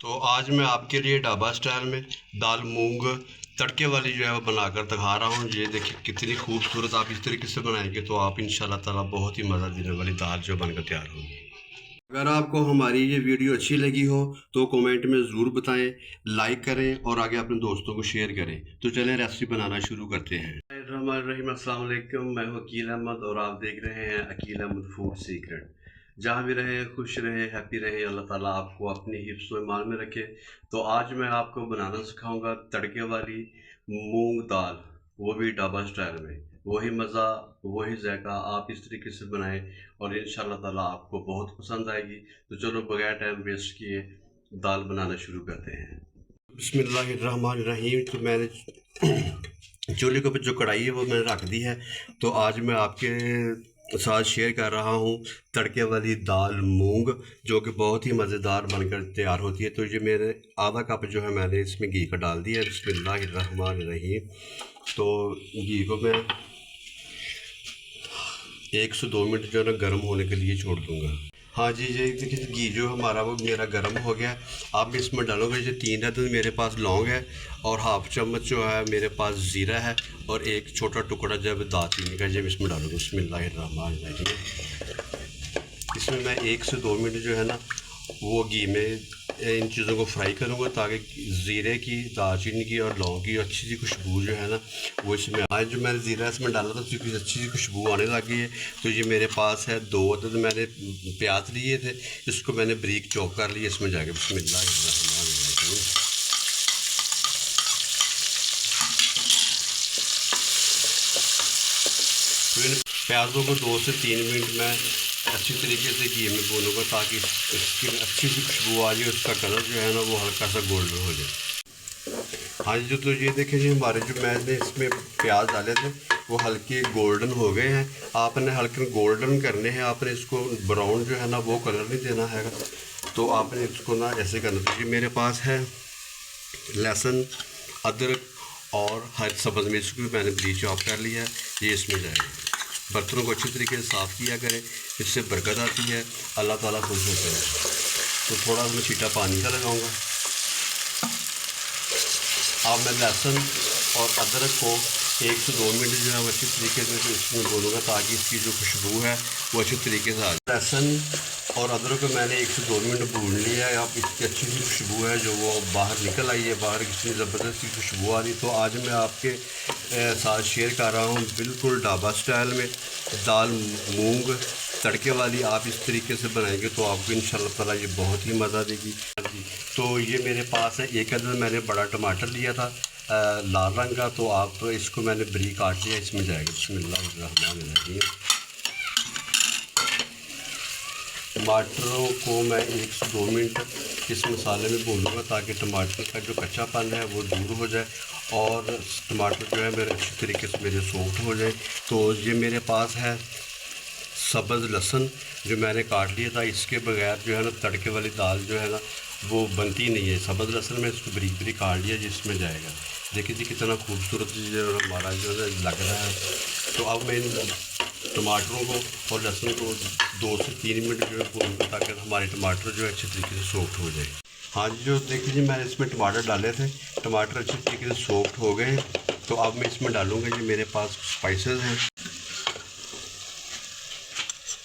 तो आज मैं आपके लिए ढाबा स्टाइल में दाल मूंग तड़के वाली जो है वो बनाकर दिखा रहा हूँ। ये देखिए कितनी खूबसूरत, आप इस तरीके से बनाएंगे तो आप इंशाल्लाह ताला बहुत ही मज़ा देने वाली दाल जो बनकर तैयार होगी। अगर आपको हमारी ये वीडियो अच्छी लगी हो तो कमेंट में ज़रूर बताएं, लाइक करें और आगे अपने दोस्तों को शेयर करें। तो चलें रेसिपी बनाना शुरू करते हैं। अस्सलाम वालेकुम, मैं हूं अकील अहमद और आप देख रहे हैं अकील अहमद फूड सीक्रेट। जहाँ भी रहें खुश रहें, हैप्पी रहें, अल्लाह ताला आपको अपनी हिफ्ज़ व ईमान में रखे। तो आज मैं आपको बनाना सिखाऊंगा तड़के वाली मूंग दाल, वो भी ढाबा स्टाइल में। वही मज़ा, वही जायका, आप इस तरीके से बनाएं और इंशाल्लाह ताला आपको बहुत पसंद आएगी। तो चलो बगैर टाइम वेस्ट किए दाल बनाना शुरू करते हैं। बिस्मिल्लाहिर्रहमानिर्रहीम। तो मैंने चूल्हे के ऊपर जो कढ़ाई है वो मैंने रख दी है। तो आज मैं आपके साथ शेयर कर रहा हूँ तड़के वाली दाल मूंग, जो कि बहुत ही मज़ेदार बनकर तैयार होती है। तो ये मेरे आधा कप जो है मैंने इसमें घी का डाल दिया है। बिस्मिल्लाहिर्रहमानिर्रहीम। तो घी को मैं 1 से 2 मिनट जो है ना गर्म होने के लिए छोड़ दूँगा। हाँ जी, ये देखिए घी जो हमारा वो मेरा गर्म हो गया। अब मैं इसमें डालूंगा जैसे 3 है तो मेरे पास लौंग है और हाफ चम्मच जो है मेरे पास ज़ीरा है और एक छोटा टुकड़ा जब दालचीनी का जब इसमें डालूंगा। बिस्मिल्लाहिर्रहमानिर्रहीम। इसमें मैं 1 से 2 मिनट जो है ना वो घी में इन चीज़ों को फ्राई करूँगा ताकि ज़ीरे की, दालचीनी की और लौंग की अच्छी सी खुशबू जो है ना वो इसमें आज जो मैंने ज़ीरा इसमें डाला था उसकी अच्छी सी खुशबू आने लगी है। तो ये मेरे पास है 2 अदद मैंने प्याज लिए थे, इसको मैंने बारीक चॉप कर लिया इसमें जाके। बिस्मिल्लाहिर्रहमानिर्रहीम। तो इन प्याज़ों को 2 से 3 मिनट में अच्छी तरीके से घी में भूनूंगा ताकि इसकी अच्छी सी खुशबू आ जाए, उसका कलर जो है ना वो हल्का सा गोल्डन हो जाए। हाँ जी, तो ये देखें जी हमारे जो मैंने इसमें प्याज डाले थे वो हल्के गोल्डन हो गए हैं। आपने हल्के गोल्डन करने हैं, आपने इसको ब्राउन जो है ना वो कलर नहीं देना है। तो आपने इसको ना ऐसे करना चाहिए। मेरे पास है लहसुन, अदरक और हरी सब्ज़ मिर्च को मैंने ब्रीच चॉप कर लिया है, ये इसमें जाएगा। बर्तनों को अच्छी तरीके से साफ़ किया करें, इससे बरकत आती है, अल्लाह ताला खुश होते हैं। तो थोड़ा मैं छीटा पानी का लगाऊंगा। अब मैं लहसुन और अदरक को 1 से 2 मिनट जो है वो अच्छी तरीके से इसमें भूनूंगा ताकि इसकी जो खुशबू है वो अच्छी तरीके से आ जाए। लहसुन और अदरक को मैंने 1 से 2 मिनट भून लिया है। अब इसकी अच्छी सी खुशबू है जो वो बाहर निकल आई है, बाहर कितनी ज़बरदस्त सी खुशबू आ रही। तो आज मैं आपके साथ शेयर कर रहा हूँ बिल्कुल ढाबा स्टाइल में दाल मूंग तड़के वाली। आप इस तरीके से बनाएंगे तो आपको इंशाल्लाह ताला ये बहुत ही मज़ा देगी। तो ये मेरे पास है एक अदद मैंने बड़ा टमाटर लिया था लाल रंग का, तो आप इसको मैंने बरीक काट लिया, इसमें जाएगा। बिस्मिल्लाहिर्रहमानिर्रहीम। टमाटरों को मैं 1 से 2 मिनट इस मसाले में भूनूंगा ताकि टमाटर का जो कच्चापन है वो दूर हो जाए और टमाटर जो है मेरे अच्छी तरीके से मेरे सॉफ्ट हो जाए। तो ये मेरे पास है सब्ज़ लहसुन जो मैंने काट लिया था। इसके बगैर जो है ना तड़के वाली दाल जो है ना वो बनती नहीं है। सब्ज़ लहसुन में इसको बारीक बारीक काट लिया जिसमें जाएगा। देखिए जी कितना खूबसूरत जो हमारा जो है लग रहा है। तो अब मैं इन टमाटरों को और लहसुन को 2 से 3 मिनट जो है भूनूंगा ताकि हमारे टमाटर जो है अच्छे तरीके से सॉफ्ट हो जाए। हाँ जी, जो देखिए जी मैंने इसमें टमाटर डाले थे, टमाटर अच्छे तरीके से सॉफ्ट हो गए हैं। तो अब मैं इसमें डालूँगा जी मेरे पास स्पाइसेस हैं।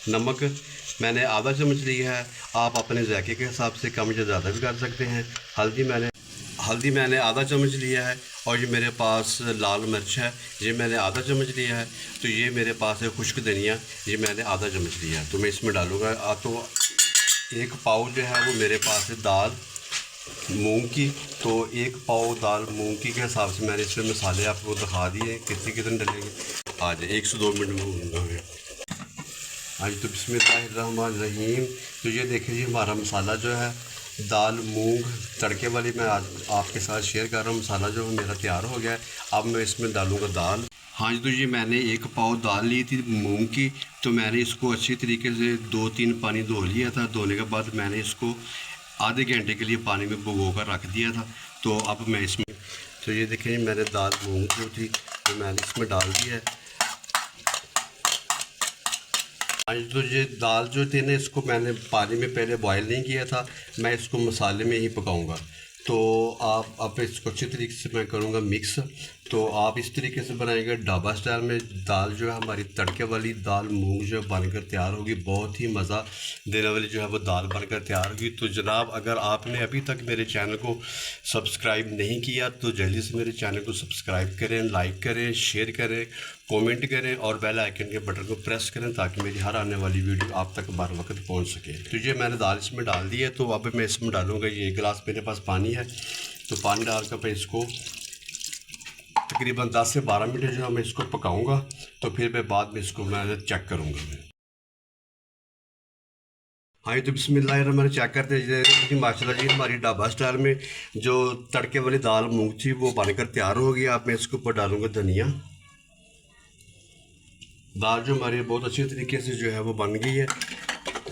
नमक मैंने आधा चम्मच लिया है, आप अपने जायके के हिसाब से कम या ज़्यादा भी कर सकते हैं। हल्दी मैंने आधा चम्मच लिया है और ये मेरे पास लाल मिर्च है, ये मैंने आधा चम्मच लिया है। तो ये मेरे पास है खुश्क धनिया, ये मैंने आधा चम्मच लिया है। तो मैं इसमें डालूँगा। तो 1 पाव जो है वो मेरे पास है दाल मूंग की। तो 1 पाव दाल मूंग की के हिसाब से मैंने इसमें मसाले आपको दिखा दिए कितने कितने डलेंगे। आ जाए 1 से 2 मिनट में भूनूंगा। हाँ जी, तो बिस्मिल्लाहिर्रहमानिर्रहीम। तो ये देखिए जी हमारा मसाला जो है दाल मूंग तड़के वाली मैं आज आपके साथ शेयर कर रहा हूँ। मसाला जो है मेरा तैयार हो गया है। अब मैं इसमें डालूँगा दाल। हाँ जी, तो ये मैंने 1 पाव दाल ली थी मूंग की। तो मैंने इसको अच्छी तरीके से 2-3 पानी धो लिया था। धोने के बाद मैंने इसको आधे घंटे के लिए पानी में भिगो कर रख दिया था। तो अब मैं इसमें, तो ये देखें मैंने दाल मूंग जो थी तो मैंने इसमें डाल दी है। आज तो ये दाल जो थी ना, इसको मैंने पानी में पहले बॉयल नहीं किया था, मैं इसको मसाले में ही पकाऊंगा। तो आप इसको अच्छी तरीके से मैं करूँगा मिक्स। तो आप इस तरीके से बनाएंगे ढाबा स्टाइल में। दाल जो है हमारी तड़के वाली दाल मूंग जो बनकर तैयार होगी, बहुत ही मज़ा देने वाली जो है वो दाल बनकर तैयार होगी। तो जनाब, अगर आपने अभी तक मेरे चैनल को सब्सक्राइब नहीं किया तो जल्दी से मेरे चैनल को सब्सक्राइब करें, लाइक करें, शेयर करें, कमेंट करें और बेल आइकन के बटन को प्रेस करें ताकि मेरी हर आने वाली वीडियो आप तक बर वक्त पहुँच सके। तो ये मैंने दाल इसमें डाल दी है। तो अब मैं इसमें डालूँगा, ये 1 गिलास मेरे पास पानी है। तो पानी डालकर मैं इसको तकरीबन 10 से 12 मिनट जो है मैं इसको पकाऊंगा। तो फिर मैं बाद में इसको मैं चेक करूंगा। हाँ, तो बिस्मिल्लाहिर्रहमानिर्रहीम चेक करते हैं माशाल्लाह जी, हमारी ढाबा स्टाइल में जो तड़के वाली दाल मूंग थी वो बनकर तैयार हो गई। अब मैं इसके ऊपर डालूंगा धनिया। दाल जो हमारी बहुत अच्छी तरीके से जो है वो बन गई है।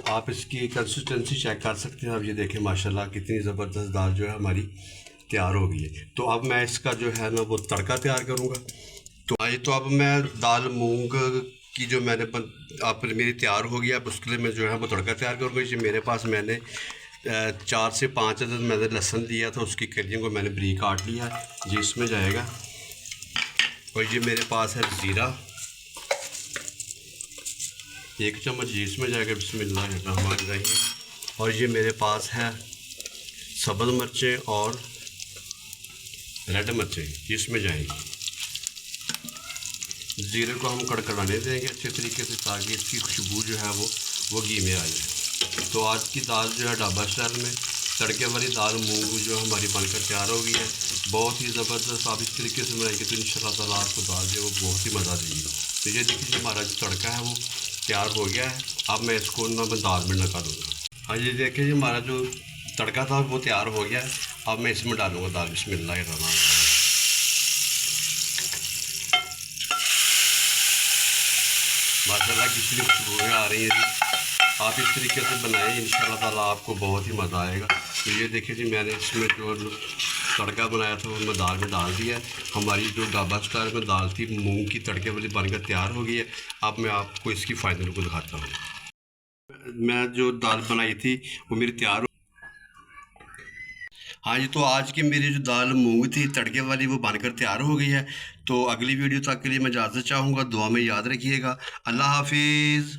आप इसकी कंसिस्टेंसी चेक कर सकते हैं। अब ये देखें माशाल्लाह कितनी ज़बरदस्त दाल जो है हमारी तैयार हो गई है। तो अब मैं इसका जो है ना वो तड़का तैयार करूँगा। तो आज तो अब मैं दाल मूंग की जो आप मेरी तैयार हो गई, अब उसके लिए मैं जो है वो तड़का तैयार करूँगा। ये मेरे पास मैंने 4 से 5 अदद मैंने लहसुन लिया था, उसकी कलियों को मैंने बारीक काट लिया जी, इसमें जाएगा। और ये मेरे पास है ज़ीरा, 1 चम्मच जी इसमें जाएगा, बिस्मिल्लाहिर्रहमानिर्रहीम। और ये मेरे पास है सब्ज़ मिर्चें और रेड मिर्चें, इसमें जाएंगी। ज़ीरे को हम कड़कड़ाने देंगे अच्छे तरीके से ताकि इसकी खुशबू जो है वो घी में आ जाए। तो आज की दाल जो है ढाबा स्टाइल में तड़के वाली दाल मूंग जो हमारी बनकर तैयार हो गई है, बहुत ही ज़बरदस्त। आप इस तरीके से बनाएंगे तो इंशाल्लाह ताला आपको दाल जो है वो बहुत ही मज़ा देगी। तो ये देखिए हमारा जो तड़का है वो तैयार हो गया है। अब मैं इसको ना मैं दाल में निकालूँगा। हाँ, ये देखिए हमारा जो तड़का था वो तैयार हो गया है। अब मैं इसमें डालूँगा दाल। बिस्मिल्लाहिर्रहमानिर्रहीम। माशाल्लाह कितनी खुशबुएं आ रही हैं जी। आप इस तरीके से बनाएं, इंशाल्लाह ताला आपको बहुत ही मज़ा आएगा। तो ये देखिए जी, मैंने इसमें जो तड़का बनाया था वो मैं दाल में डाल दिया है। हमारी जो ढाबा स्टाइल में दाल थी मूंग की तड़के वाली बनकर तैयार हो गई है। अब मैं आपको इसकी फाइनल को दिखाता हूँ। मैं जो दाल बनाई थी वो मेरी तैयार। हाँ जी, तो आज की मेरी जो दाल मूंग थी तड़के वाली वो बनकर तैयार हो गई है। तो अगली वीडियो तक के लिए मैं इजाज़त चाहूँगा। दुआ में याद रखिएगा। अल्लाह हाफिज़।